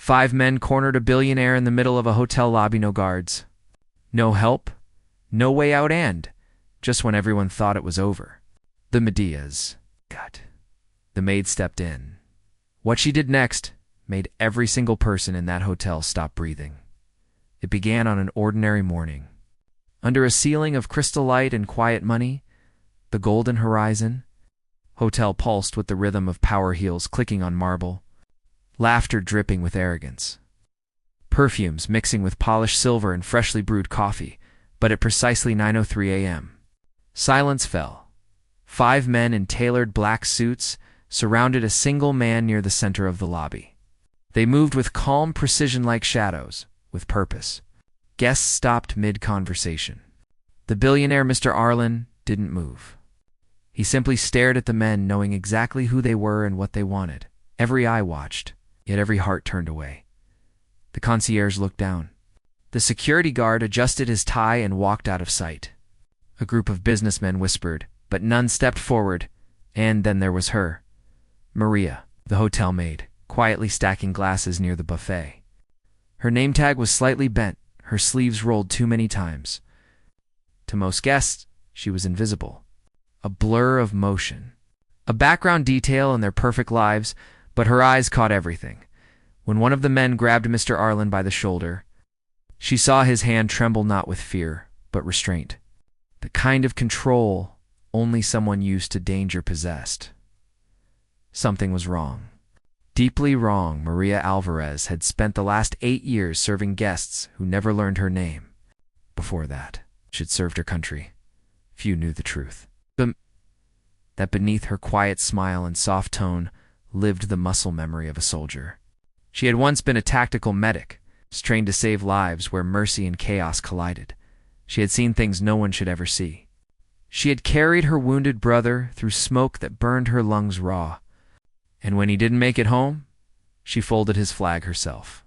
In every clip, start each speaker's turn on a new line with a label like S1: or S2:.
S1: 5 men cornered a billionaire in the middle of a hotel lobby, no guards. No help, no way out, and just when everyone thought it was over, the Medea's cut. The maid stepped in. What she did next made every single person in that hotel stop breathing. It began on an ordinary morning. Under a ceiling of crystal light and quiet money, the golden horizon, hotel pulsed with the rhythm of power heels clicking on marble, laughter dripping with arrogance, perfumes mixing with polished silver and freshly brewed coffee. But at precisely 9:03 a.m., silence fell. 5 men in tailored black suits surrounded a single man near the center of the lobby. They moved with calm precision like shadows, with purpose. Guests stopped mid-conversation. The billionaire, Mr. Arlen, didn't move. He simply stared at the men, knowing exactly who they were and what they wanted. Every eye watched, yet every heart turned away. The concierge looked down. The security guard adjusted his tie and walked out of sight. A group of businessmen whispered, but none stepped forward, and then there was her, Maria, the hotel maid, quietly stacking glasses near the buffet. Her name tag was slightly bent, her sleeves rolled too many times. To most guests, she was invisible, a blur of motion, a background detail in their perfect lives, but her eyes caught everything. When one of the men grabbed Mr. Arlen by the shoulder, she saw his hand tremble not with fear, but restraint. The kind of control only someone used to danger possessed. Something was wrong. Deeply wrong. Maria Alvarez had spent the last 8 years serving guests who never learned her name. Before that, she had served her country. Few knew the truth. That beneath her quiet smile and soft tone lived the muscle memory of a soldier. She had once been a tactical medic, trained to save lives where mercy and chaos collided. She had seen things no one should ever see. She had carried her wounded brother through smoke that burned her lungs raw. And when he didn't make it home, she folded his flag herself.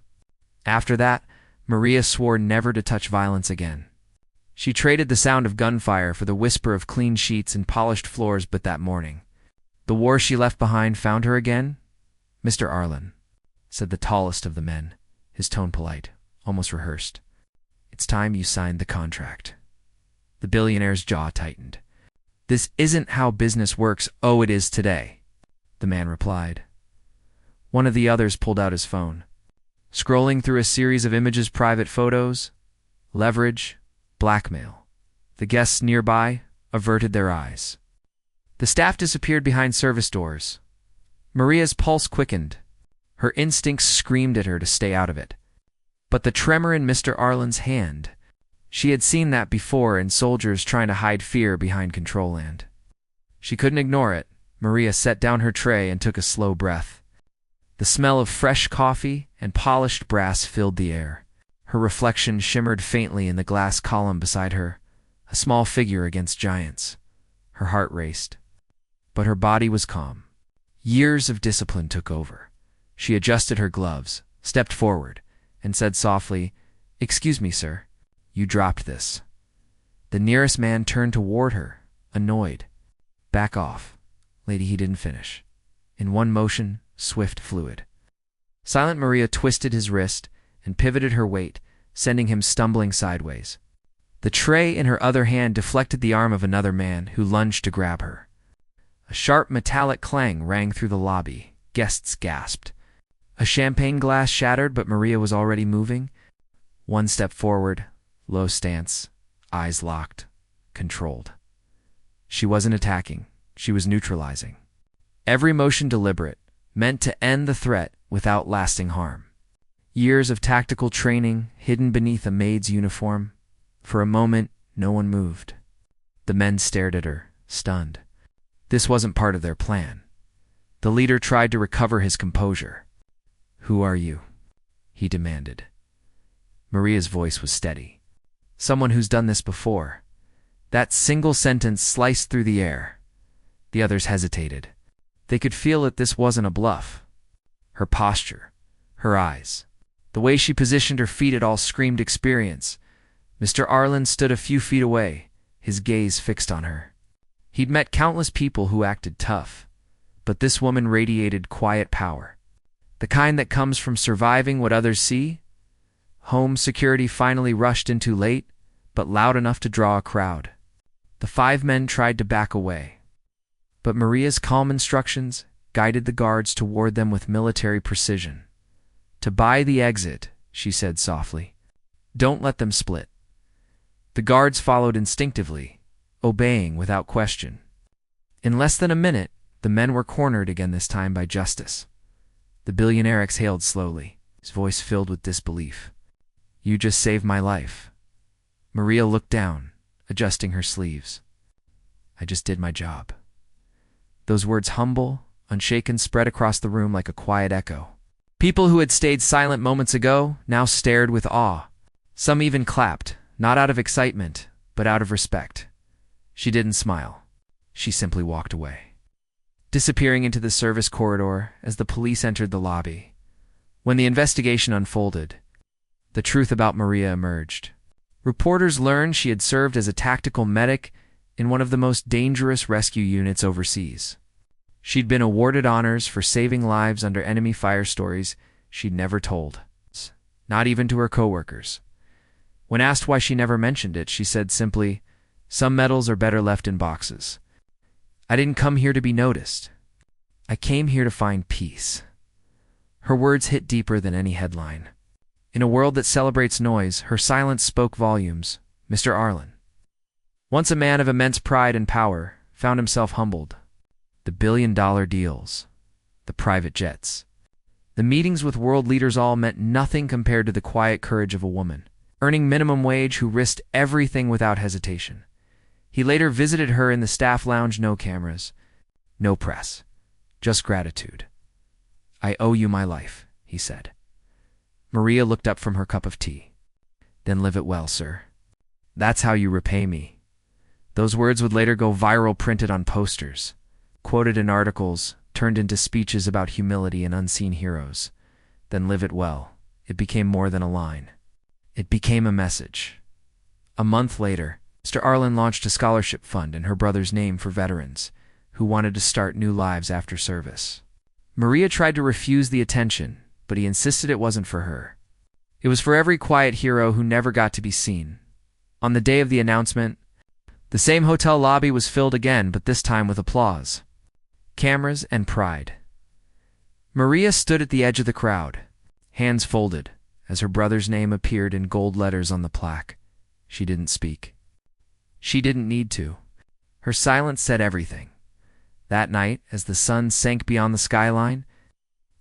S1: After that, Maria swore never to touch violence again. She traded the sound of gunfire for the whisper of clean sheets and polished floors, but that morning, the war she left behind found her again. "Mr. Arlen," said the tallest of the men, his tone polite, almost rehearsed. "It's time you signed the contract." The billionaire's jaw tightened. "This isn't how business works." "Oh, it is today," the man replied. One of the others pulled out his phone. Scrolling through a series of images, private photos, leverage, blackmail. The guests nearby averted their eyes. The staff disappeared behind service doors. Maria's pulse quickened. Her instincts screamed at her to stay out of it. But the tremor in Mr. Arlen's hand, she had seen that before in soldiers trying to hide fear behind control land. She couldn't ignore it. Maria set down her tray and took a slow breath. The smell of fresh coffee and polished brass filled the air. Her reflection shimmered faintly in the glass column beside her, a small figure against giants. Her heart raced, but her body was calm. Years of discipline took over. She adjusted her gloves, stepped forward, and said softly, "Excuse me, sir, you dropped this." The nearest man turned toward her, annoyed. "Back off, lady," he didn't finish. In one motion, swift, fluid. Silent Maria twisted his wrist and pivoted her weight, sending him stumbling sideways. The tray in her other hand deflected the arm of another man who lunged to grab her. A sharp metallic clang rang through the lobby. Guests gasped. A champagne glass shattered, but Maria was already moving. One step forward, low stance, eyes locked, controlled. She wasn't attacking, she was neutralizing. Every motion deliberate, meant to end the threat without lasting harm. Years of tactical training hidden beneath a maid's uniform. For a moment, no one moved. The men stared at her, stunned. This wasn't part of their plan. The leader tried to recover his composure. "Who are you?" he demanded. Maria's voice was steady. "Someone who's done this before." That single sentence sliced through the air. The others hesitated. They could feel that this wasn't a bluff. Her posture, her eyes, the way she positioned her feet, it all screamed experience. Mr. Arlen stood a few feet away, his gaze fixed on her. He'd met countless people who acted tough, but this woman radiated quiet power. The kind that comes from surviving what others see. Home security finally rushed in too late, but loud enough to draw a crowd. The 5 men tried to back away, but Maria's calm instructions guided the guards toward them with military precision. "To buy the exit," she said softly. "Don't let them split." The guards followed instinctively, obeying without question. In less than a minute, the men were cornered again, this time by justice. The billionaire exhaled slowly, his voice filled with disbelief. "You just saved my life." Maria looked down, adjusting her sleeves. "I just did my job." Those words, humble, unshaken, spread across the room like a quiet echo. People who had stayed silent moments ago now stared with awe. Some even clapped, not out of excitement, but out of respect. She didn't smile. She simply walked away, disappearing into the service corridor as the police entered the lobby. When the investigation unfolded, the truth about Maria emerged. Reporters learned she had served as a tactical medic in one of the most dangerous rescue units overseas. She'd been awarded honors for saving lives under enemy fire, stories she'd never told, not even to her coworkers. When asked why she never mentioned it, she said simply, "Some medals are better left in boxes. I didn't come here to be noticed. I came here to find peace." Her words hit deeper than any headline. In a world that celebrates noise, her silence spoke volumes. Mr. Arlen, once a man of immense pride and power, found himself humbled. The billion-dollar deals, the private jets, the meetings with world leaders all meant nothing compared to the quiet courage of a woman, earning minimum wage, who risked everything without hesitation. He later visited her in the staff lounge. No cameras, no press, just gratitude. "I owe you my life," he said. Maria looked up from her cup of tea. "Then live it well, sir. That's how you repay me." Those words would later go viral, printed on posters, quoted in articles, turned into speeches about humility and unseen heroes. "Then live it well." It became more than a line. It became a message. A month later, Mr. Arlen launched a scholarship fund in her brother's name for veterans who wanted to start new lives after service. Maria tried to refuse the attention, but he insisted it wasn't for her. It was for every quiet hero who never got to be seen. On the day of the announcement, the same hotel lobby was filled again, but this time with applause, cameras, and pride. Maria stood at the edge of the crowd, hands folded, as her brother's name appeared in gold letters on the plaque. She didn't speak. She didn't need to. Her silence said everything. That night, as the sun sank beyond the skyline,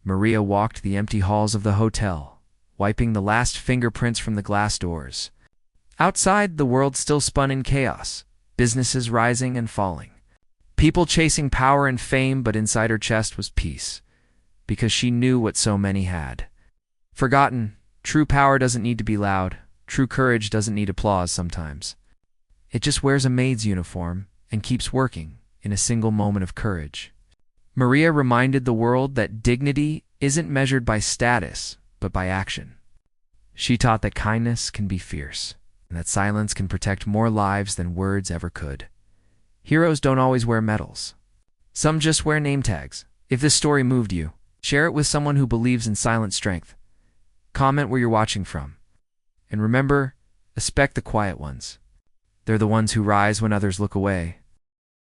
S1: Maria walked the empty halls of the hotel, wiping the last fingerprints from the glass doors. Outside, the world still spun in chaos, businesses rising and falling, people chasing power and fame, but inside her chest was peace, because she knew what so many had forgotten. True power doesn't need to be loud. True courage doesn't need applause sometimes. It just wears a maid's uniform and keeps working in a single moment of courage. Maria reminded the world that dignity isn't measured by status, but by action. She taught that kindness can be fierce, and that silence can protect more lives than words ever could. Heroes don't always wear medals. Some just wear name tags. If this story moved you, share it with someone who believes in silent strength. Comment where you're watching from. And remember, respect the quiet ones. They're the ones who rise when others look away.